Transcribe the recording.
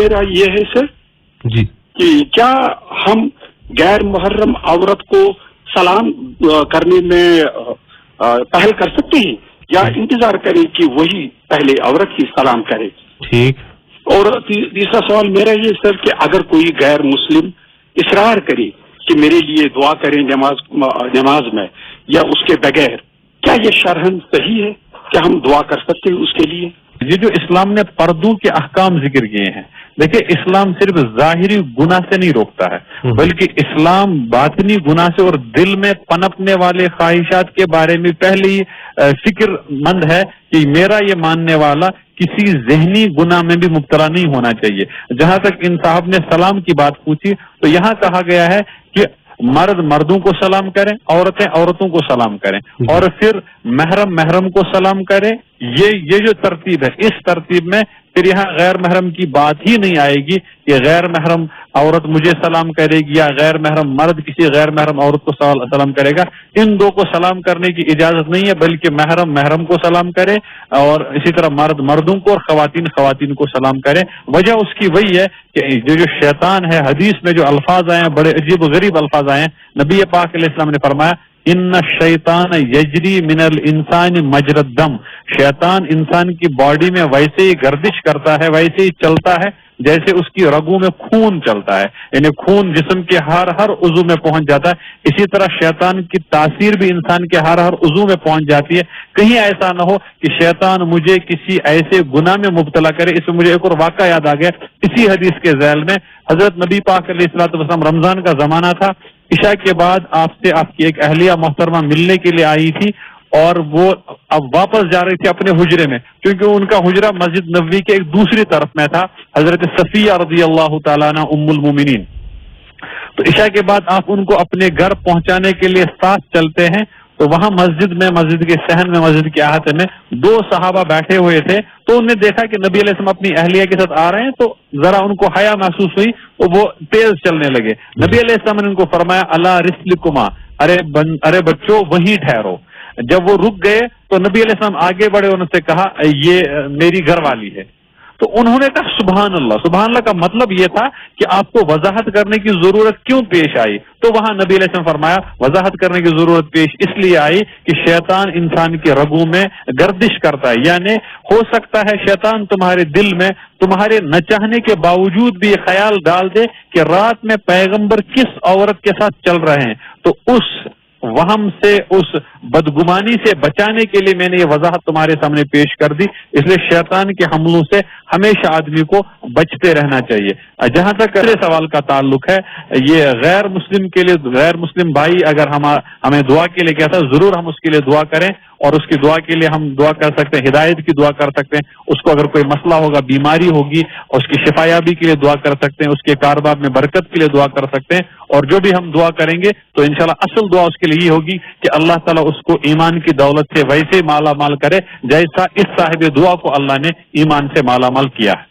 میرا یہ ہے سر جی کہ کیا ہم غیر محرم عورت کو سلام کرنے میں پہل کر سکتے ہیں یا انتظار کریں کہ وہی پہلے عورت ہی سلام کرے؟ ٹھیک. اور تیسرا سوال میرا یہ سر کہ اگر کوئی غیر مسلم اصرار کرے کہ میرے لیے دعا کریں نماز میں یا اس کے بغیر، کیا یہ شرعاً صحیح ہے کہ ہم دعا کر سکتے ہیں اس کے لیے؟ یہ جو اسلام نے پردوں کے احکام ذکر کیے ہیں، دیکھیں اسلام صرف ظاہری گناہ سے نہیں روکتا ہے، بلکہ اسلام باطنی گناہ سے اور دل میں پنپنے والے خواہشات کے بارے میں پہلے ہی فکر مند ہے کہ میرا یہ ماننے والا کسی ذہنی گناہ میں بھی مبتلا نہیں ہونا چاہیے. جہاں تک ان صاحب نے سلام کی بات پوچھی تو یہاں کہا گیا ہے کہ مرد مردوں کو سلام کریں، عورتیں عورتوں کو سلام کریں، اور پھر محرم محرم کو سلام کریں. یہ جو ترتیب ہے، اس ترتیب میں پھر یہاں غیر محرم کی بات ہی نہیں آئے گی کہ غیر محرم عورت مجھے سلام کرے گی یا غیر محرم مرد کسی غیر محرم عورت کو سلام کرے گا. ان دو کو سلام کرنے کی اجازت نہیں ہے، بلکہ محرم محرم کو سلام کرے اور اسی طرح مرد مردوں کو اور خواتین خواتین کو سلام کرے. وجہ اس کی وہی ہے کہ جو شیطان ہے، حدیث میں جو الفاظ آئے ہیں بڑے عجیب و غریب الفاظ آئے ہیں. نبی پاک علیہ السلام نے فرمایا ان الشیطان یجری من الانسان مجرى الدم، شیطان انسان کی باڈی میں ویسے ہی گردش کرتا ہے، ویسے ہی چلتا ہے جیسے اس کی رگوں میں خون چلتا ہے، یعنی خون جسم کے ہر عضو میں پہنچ جاتا ہے. اسی طرح شیطان کی تاثیر بھی انسان کے ہر عضو میں پہنچ جاتی ہے. کہیں ایسا نہ ہو کہ شیطان مجھے کسی ایسے گناہ میں مبتلا کرے. اس میں مجھے ایک اور واقعہ یاد آ گیا. اسی حدیث کے ذیل میں حضرت نبی پاک علیہ الصلوۃ والسلام، رمضان کا زمانہ تھا، عشاء کے بعد آپ سے آپ کی ایک اہلیہ محترمہ ملنے کے لیے آئی تھی اور وہ اب واپس جا رہی تھی اپنے حجرے میں، کیونکہ ان کا حجرہ مسجد نبوی کے ایک دوسری طرف میں تھا، حضرت صفیہ رضی اللہ تعالیٰ عنہ ام المومنین. تو عشاء کے بعد آپ ان کو اپنے گھر پہنچانے کے لیے ساتھ چلتے ہیں تو وہاں مسجد میں، مسجد کے صحن میں، مسجد کے احاطے میں دو صحابہ بیٹھے ہوئے تھے. تو انہوں نے دیکھا کہ نبی علیہ السلام اپنی اہلیہ کے ساتھ آ رہے ہیں، تو ذرا ان کو حیا محسوس ہوئی تو وہ تیز چلنے لگے. نبی علیہ السلام نے ان کو فرمایا الا رسلکما، ارے بچوں وہیں ٹھہرو. جب وہ رک گئے تو نبی علیہ السلام آگے بڑھے اور ان سے کہا یہ میری گھر والی ہے. تو انہوں نے کہا سبحان اللہ. سبحان اللہ کا مطلب یہ تھا کہ آپ کو وضاحت کرنے کی ضرورت کیوں پیش آئی؟ تو وہاں نبی علیہ السلام فرمایا وضاحت کرنے کی ضرورت پیش اس لیے آئی کہ شیطان انسان کے رگوں میں گردش کرتا ہے، یعنی ہو سکتا ہے شیطان تمہارے دل میں تمہارے نہ چاہنے کے باوجود بھی یہ خیال ڈال دے کہ رات میں پیغمبر کس عورت کے ساتھ چل رہے ہیں. تو اس وہم سے، اس بدگمانی سے بچانے کے لیے میں نے یہ وضاحت تمہارے سامنے پیش کر دی. اس لیے شیطان کے حملوں سے ہمیشہ آدمی کو بچتے رہنا چاہیے. جہاں تک اگلے سوال کا تعلق ہے، یہ غیر مسلم کے لیے، غیر مسلم بھائی اگر ہمیں دعا کے لیے کہتا ہے، ضرور ہم اس کے لیے دعا کریں، اور اس کی دعا کے لیے ہم دعا کر سکتے ہیں، ہدایت کی دعا کر سکتے ہیں. اس کو اگر کوئی مسئلہ ہوگا، بیماری ہوگی، اس کی شفایابی کے لیے دعا کر سکتے ہیں، اس کے کاروبار میں برکت کے لیے دعا کر سکتے ہیں. اور جو بھی ہم دعا کریں گے تو انشاءاللہ اصل دعا اس کے لیے یہ ہوگی کہ اللہ تعالیٰ اس کو ایمان کی دولت سے ویسے مالا مال کرے جیسا اس صاحب دعا کو اللہ نے ایمان سے مالا مال کیا ہے.